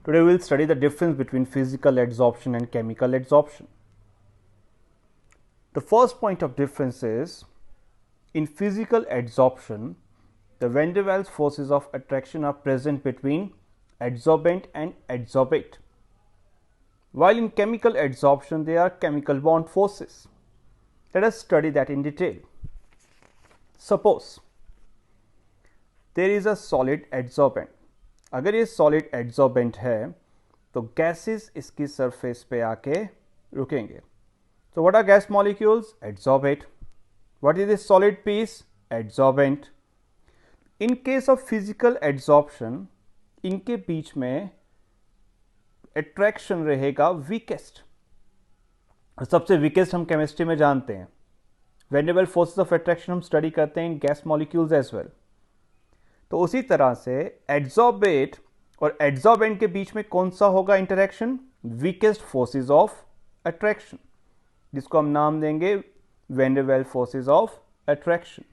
Today we will study the difference between physical adsorption and chemical adsorption. The first point of difference is, in physical adsorption, the van der Waals forces of attraction are present between adsorbent and adsorbate, while in chemical adsorption they are chemical bond forces. Let us study that in detail. Suppose there is a solid adsorbent. अगर ये solid adsorbent है तो gases इसकी surface पे आके रुकेंगे. So what are gas molecules? Adsorbate. What is this solid piece? Adsorbent. In case of physical adsorption, इनके बीच में attraction रहेगा weakest. सबसे weakest हम केमिस्ट्री में जानते हैं. Van der Waals forces of attraction हम स्टडी करते हैं gas molecules as well. तो उसी तरह से एड्सॉर्बेट और एड्सॉर्बेंट के बीच में कौन सा होगा interaction? Weakest forces of attraction, जिसको हम नाम देंगे van der Waals forces of attraction,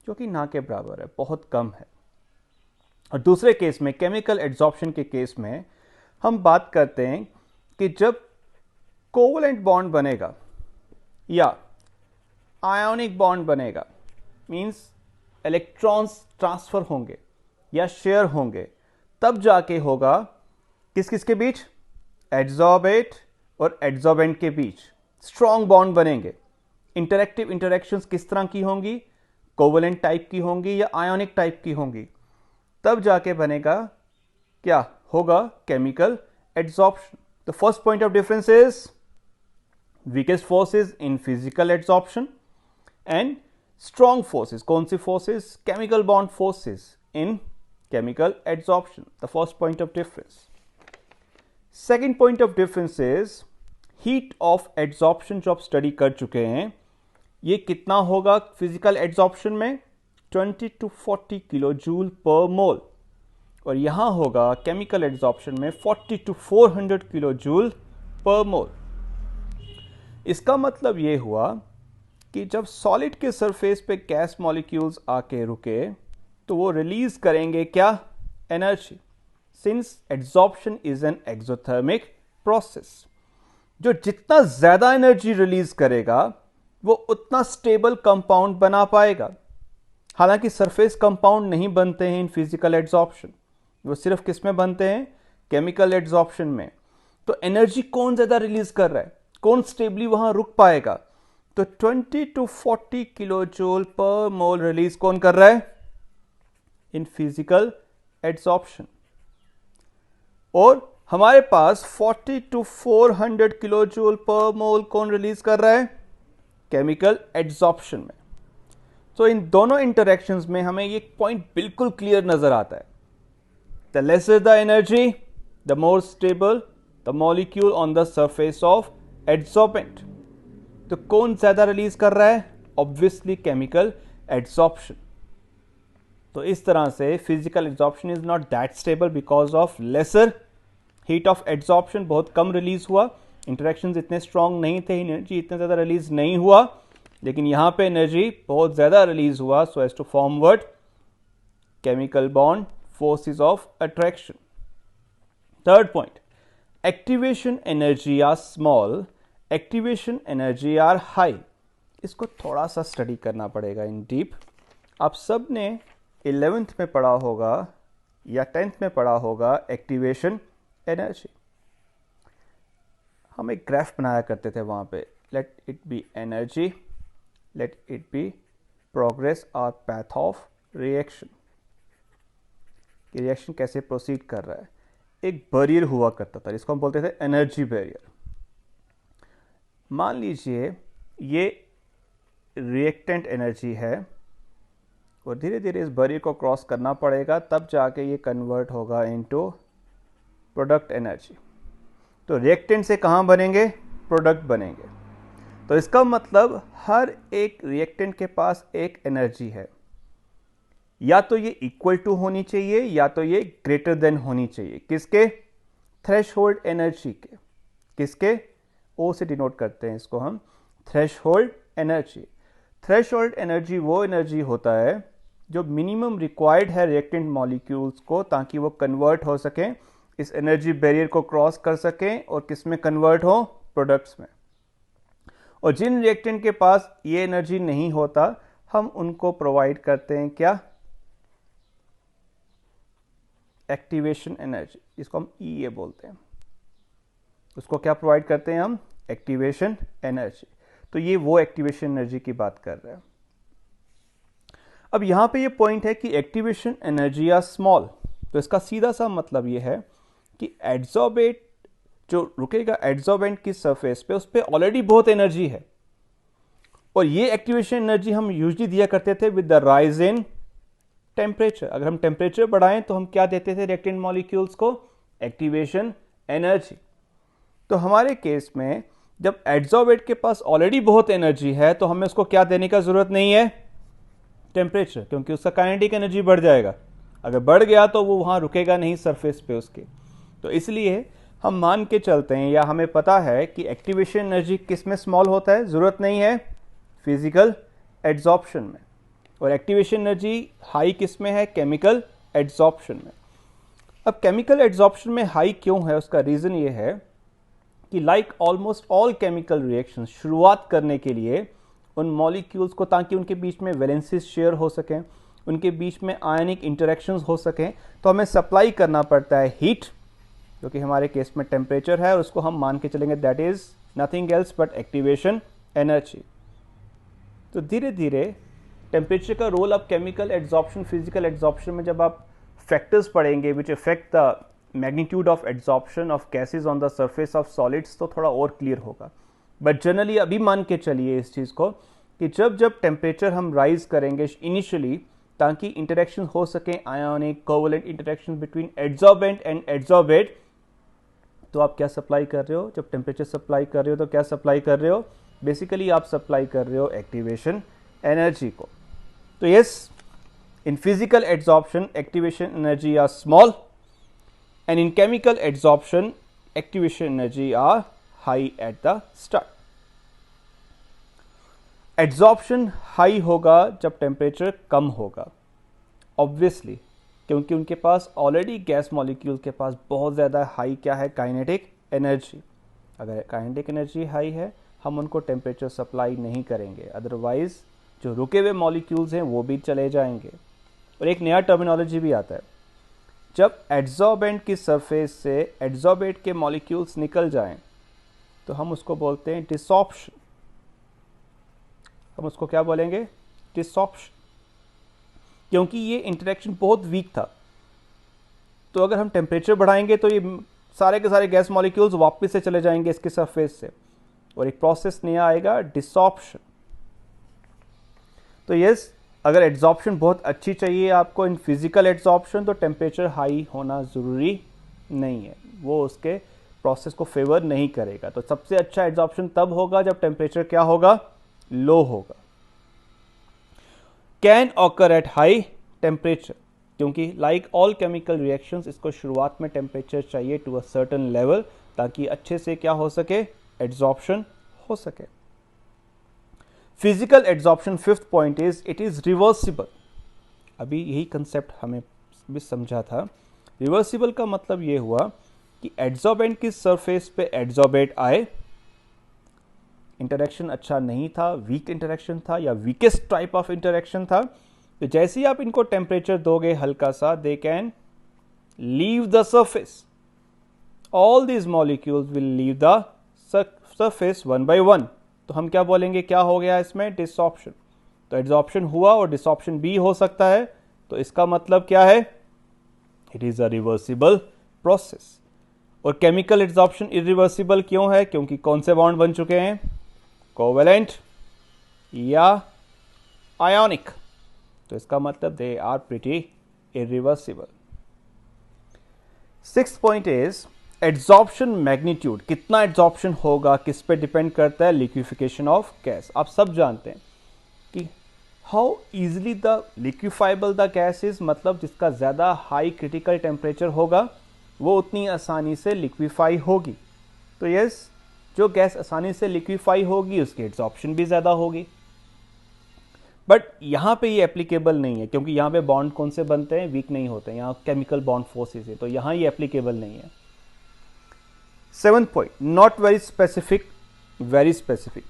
जो कि ना के बराबर है, बहुत कम है. और दूसरे केस में केमिकल एड्सॉर्प्शन के केस में हम बात करते हैं कि जब कोवलेंट बॉन्ड बनेगा या आयोनिक बॉन्ड बनेगा, मींस इलेक्ट्रॉन्स ट्रांसफर होंगे या शेयर होंगे, तब जाके होगा किस किस के बीच? एड्सॉर्बेट और एड्सॉर्बेंट के बीच स्ट्रॉन्ग बॉन्ड बनेंगे. इंटरैक्टिव इंटरैक्शंस किस तरह की होंगी? कोवलेंट टाइप की होंगी या आयोनिक टाइप की होंगी. तब जाके बनेगा क्या? होगा chemical adsorption. The first point of difference is weakest forces in physical adsorption and strong forces. कौन सी forces? Chemical bond forces in chemical adsorption. The first point of difference. Second point of difference is heat of adsorption जो आप study कर चुके हैं. ये कितना होगा physical adsorption में? 20 to 40 किलो जूल पर मोल, और यहाँ होगा केमिकल एड्सॉर्प्शन में 40 to 400 किलो जूल पर मोल. इसका मतलब ये हुआ कि जब सॉलिड के सरफेस पे गैस मॉलिक्यूल्स आके रुके तो वो रिलीज करेंगे क्या? Energy. Since adsorption is an exothermic process, जो जितना ज्यादा एनर्जी रिलीज करेगा वो उतना स्टेबल कंपाउंड बना पाएगा. हालांकि सरफेस कंपाउंड नहीं बनते हैं इन फिजिकल एड्सॉर्प्शन, वो सिर्फ किस में बनते हैं? केमिकल एड्सॉर्प्शन में. तो एनर्जी कौन ज्यादा रिलीज कर रहा है? कौन स्टेबली वहां रुक पाएगा? तो 20 to 40 किलो जूल पर मोल रिलीज कौन कर रहा है? इन फिजिकल एड्सॉर्प्शन. और हमारे पास 40 to 400 किलो जूल पर मोल कौन रिलीज कर रहा है? केमिकल एड्सॉर्प्शन में. तो इन दोनों इंटरेक्शंस में हमें ये पॉइंट बिल्कुल क्लियर नजर आता है. The lesser the energy, the more stable the molecule on the surface of adsorbent. तो कौन ज्यादा रिलीज कर रहा है? Obviously chemical adsorption. तो इस तरह से physical adsorption is not that stable because of lesser heat of adsorption. बहुत कम रिलीज हुआ, इंटरेक्शंस इतने स्ट्रांग नहीं थे, एनर्जी इतना ज्यादा रिलीज नहीं हुआ. लेकिन यहां पे एनर्जी बहुत ज्यादा रिलीज हुआ, so as to form what? Chemical bond forces of attraction. Third point, activation energy are small, activation energy are high. इसको थोड़ा सा स्टडी करना पड़ेगा इन डीप. आप सब ने 11th में पढ़ा होगा या 10th में पढ़ा होगा एक्टिवेशन एनर्जी. हम एक ग्राफ बनाया करते थे वहाँ पे. Let it be energy, let it be progress और पैथ ऑफ रिएक्शन. रिएक्शन कैसे प्रोसीड कर रहा है. एक बैरियर हुआ करता था, इसको हम बोलते थे एनर्जी बैरियर. मान लीजिए ये रिएक्टेंट एनर्जी है और धीरे धीरे इस बैरियर को क्रॉस करना पड़ेगा, तब जाके ये कन्वर्ट होगा इनटू प्रोडक्ट एनर्जी. तो रिएक्टेंट से कहाँ बनेंगे? प्रोडक्ट बनेंगे. तो इसका मतलब हर एक रिएक्टेंट के पास एक एनर्जी है. या तो ये इक्वल टू होनी चाहिए या तो ये ग्रेटर देन होनी चाहिए. किसके? थ्रेशहोल्ड एनर्जी के. किसके? ओ से डिनोट करते हैं इसको हम, थ्रेशहोल्ड एनर्जी. थ्रेशहोल्ड एनर्जी वो एनर्जी होता है जो मिनिमम रिक्वायर्ड है रिएक्टेंट मॉलिक्यूल्स को ताकि वो कन्वर्ट हो सकें इस एनर्जी बैरियर को क्रॉस कर सकें और किस में कन्वर्ट हो, प्रोडक्ट्स में। और जिन रिएक्टेंट के पास ये एनर्जी नहीं होता, हम उनको प्रोवाइड करते हैं क्या, एक्टिवेशन एनर्जी, जिसको हम ईए बोलते हैं। उसको क्या प्रोवाइड करते हैं हम, एक्टिवेशन एनर्जी। तो ये वो एक्टिवेशन एनर्जी की बात कर रहे हैं। अब यहां पे ये पॉइंट है कि एक्टिवेशन एनर्जी आर स्मॉल, तो इसका सीधा सा मतलब ये है कि एड्सॉर्बेट जो रुकेगा एड्सॉर्बेंट की सरफेस पे, उस पर ऑलरेडी बहुत एनर्जी है। और ये एक्टिवेशन एनर्जी हम यूजली दिया करते थे with the rise in temperature. अगर हम टेम्परेचर बढ़ाएं तो हम क्या देते थे रिएक्टेंट मॉलिक्यूल्स को, एक्टिवेशन एनर्जी। तो हमारे केस में जब एड्सॉर्बेट के पास ऑलरेडी बहुत एनर्जी है तो हमें उसको क्या देने का जरूरत नहीं है, टेम्परेचर, क्योंकि उसका काइनेटिक एनर्जी बढ़ जाएगा। अगर बढ़ गया तो वो वहां रुकेगा नहीं सरफेस पे उसके। तो इसलिए हम मान के चलते हैं या हमें पता है कि एक्टिवेशन एनर्जी किस में स्मॉल होता है, जरूरत नहीं है फिजिकल एड्सॉर्प्शन में। और एक्टिवेशन एनर्जी हाई किस में है, केमिकल एड्सॉर्प्शन में। अब केमिकल एड्सॉर्प्शन में हाई क्यों है, उसका रीजन ये है कि like almost all chemical reaction, शुरुआत करने के लिए उन मॉलिक्यूल्स को, ताकि उनके बीच में वैलेंसीज शेयर हो सकें, उनके बीच में आयनिक इंटरेक्शंस हो सकें, तो हमें सप्लाई करना पड़ता है हीट, जो कि हमारे केस में टेम्परेचर है, और उसको हम मान के चलेंगे that is nothing else but activation energy. तो धीरे धीरे टेम्परेचर का रोल अब केमिकल एड्सॉर्प्शन, फिजिकल एड्सॉर्प्शन में जब आप फैक्टर्स पढ़ेंगे which affect the magnitude of adsorption of gases on the surface of solids, तो थोड़ा और क्लियर होगा। बट जनरली अभी मान के चलिए इस चीज़ को कि जब जब टेम्परेचर हम राइज करेंगे इनिशियली, ताकि इंटरेक्शन हो सके, ionic covalent interaction between adsorbent and adsorbate, तो आप क्या सप्लाई कर रहे हो, जब टेम्परेचर सप्लाई कर रहे हो तो क्या सप्लाई कर रहे हो, बेसिकली आप सप्लाई कर रहे हो एक्टिवेशन एनर्जी को। तो yes, in physical adsorption activation energy are small and in chemical adsorption activation energy are high at the start. Adsorption high होगा जब टेम्परेचर कम होगा, ऑब्वियसली, क्योंकि उनके पास ऑलरेडी गैस मॉलिक्यूल के पास बहुत ज़्यादा हाई क्या है, काइनेटिक एनर्जी। अगर काइनेटिक एनर्जी हाई है, हम उनको टेम्परेचर सप्लाई नहीं करेंगे, अदरवाइज जो रुके हुए मॉलिक्यूल्स हैं वो भी चले जाएंगे। और एक नया टर्मिनोलॉजी भी आता है, जब एड्सॉर्बेंट की सरफेस से एड्सॉर्बेट के मॉलिक्यूल्स निकल जाएं तो हम उसको बोलते हैं डिसॉर्प्शन। हम उसको क्या बोलेंगे, डिसॉर्प्शन, क्योंकि ये इंटरेक्शन बहुत वीक था। तो अगर हम टेम्परेचर बढ़ाएंगे तो ये सारे के सारे गैस मॉलिक्यूल्स वापस से चले जाएंगे इसके सरफेस से, और एक प्रोसेस नया आएगा, डिसॉर्प्शन। तो यस, अगर एड्सॉर्प्शन बहुत अच्छी चाहिए आपको इन फिजिकल एड्सॉर्प्शन, तो टेम्परेचर हाई होना ज़रूरी नहीं है, वो उसके प्रोसेस को फेवर नहीं करेगा। तो सबसे अच्छा एड्सॉर्प्शन तब होगा जब टेम्परेचर क्या होगा, लो होगा। Can occur at high temperature, क्योंकि लाइक ऑल केमिकल रिएक्शंस इसको शुरुआत में टेम्परेचर चाहिए टू अ सर्टेन लेवल, ताकि अच्छे से क्या हो सके, एड्सॉर्प्शन हो सके। Physical adsorption, fifth point is it is reversible. अभी यही कंसेप्ट हमें भी समझा था। रिवर्सिबल का मतलब ये हुआ कि एड्सॉर्बेंट की सरफेस पे एड्सॉर्बेट आए, इंटरेक्शन अच्छा नहीं था, वीक इंटरेक्शन था या वीकेस्ट टाइप ऑफ इंटरेक्शन था, तो जैसे ही आप इनको टेम्परेचर दोगे हल्का सा, they can leave the surface, all these molecules will leave the surface one by one. तो हम क्या बोलेंगे, क्या हो गया इसमें, डिसॉर्प्शन। तो एड्सॉर्प्शन हुआ और डिसॉर्प्शन भी हो सकता है, तो इसका मतलब क्या है, it is a reversible process. और केमिकल एड्सॉर्प्शन इरिवर्सिबल क्यों है, क्योंकि कौन से बॉन्ड बन चुके हैं, कोवेलेंट या आयोनिक, तो इसका मतलब they are pretty irreversible. Sixth point is adsorption magnitude, कितना एड्सॉर्प्शन होगा किस पे डिपेंड करता है, लिक्विफिकेशन ऑफ गैस। आप सब जानते हैं कि how easily the liquefiable the gas is, मतलब जिसका ज़्यादा हाई क्रिटिकल टेम्परेचर होगा वो उतनी आसानी से लिक्विफाई होगी। तो यस, जो गैस आसानी से लिक्विफाई होगी उसकी एड्सॉर्प्शन भी ज़्यादा होगी। बट यहाँ पे ये एप्लीकेबल नहीं है, क्योंकि यहाँ पे बॉन्ड कौन से बनते हैं, वीक नहीं होते हैं, यहाँ केमिकल बॉन्ड फोर्सेस है, तो यहाँ ये एप्लीकेबल नहीं है। 7th point, not very specific, very specific.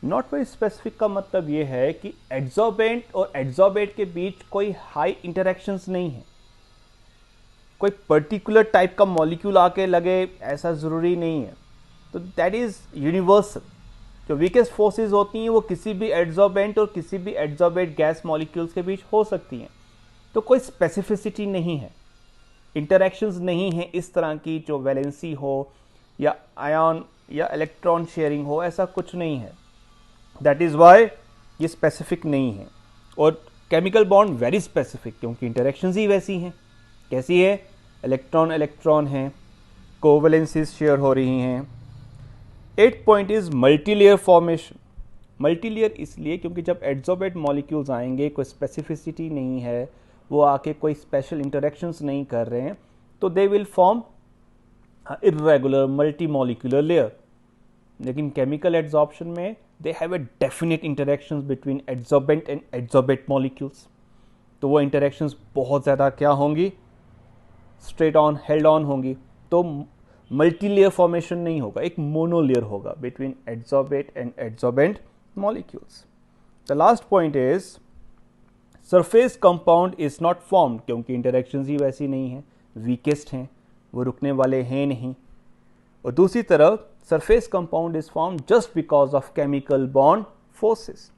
Not very specific का मतलब ये है कि एड्सॉर्बेंट और एड्सॉर्बेट के बीच कोई हाई इंटरेक्शंस नहीं है, कोई पर्टिकुलर टाइप का मॉलिक्यूल आके लगे ऐसा ज़रूरी नहीं है। तो दैट इज़ यूनिवर्सल। जो वीकेस्ट फोर्सेस होती हैं वो किसी भी एड्सॉर्बेंट और किसी भी एड्सॉर्बेट गैस मॉलिक्यूल्स के बीच हो सकती हैं। तो कोई स्पेसिफिसिटी नहीं है, इंटरेक्शंस नहीं है इस तरह की जो वैलेंसी हो या आयन या इलेक्ट्रॉन शेयरिंग हो, ऐसा कुछ नहीं है। दैट इज़ वाई ये स्पेसिफिक नहीं है। और केमिकल बॉन्ड वेरी स्पेसिफिक, क्योंकि इंटरेक्शंस ही वैसी हैं। कैसी है? इलेक्ट्रॉन इलेक्ट्रॉन हैं, कोवैलेंसीज शेयर हो रही हैं। 8th point is multilayer formation. Multilayer इसलिए क्योंकि जब एड्सॉर्बेट मॉलिक्यूल्स आएंगे, कोई स्पेसिफिसिटी नहीं है, वो आके कोई स्पेशल इंटरेक्शंस नहीं कर रहे हैं, तो they will form irregular multi molecular layer. लेकिन केमिकल एड्सॉर्प्शन में they have a definite interactions between adsorbent and adsorbate molecules. तो वो इंटरेक्शंस बहुत ज़्यादा क्या होंगी? स्ट्रेट ऑन, हेल्ड ऑन होंगी। तो मल्टीलेयर फॉर्मेशन नहीं होगा, एक मोनोलेयर होगा between adsorbate and adsorbent molecules. The last point is surface compound is not formed, क्योंकि इंटरेक्शंस ही वैसी नहीं है, वीकेस्ट हैं, वो रुकने वाले हैं नहीं। और दूसरी तरफ surface compound is formed just because of chemical bond forces.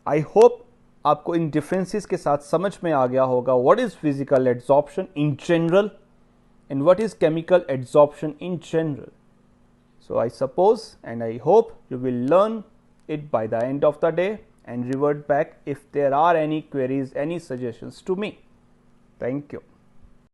I hope आपको इन डिफरेंसेस के साथ समझ में आ गया होगा what is physical adsorption in general and what is chemical adsorption in general. So I suppose and I hope you will learn it by the end of the day and revert back if there are any queries, any suggestions to me. Thank you.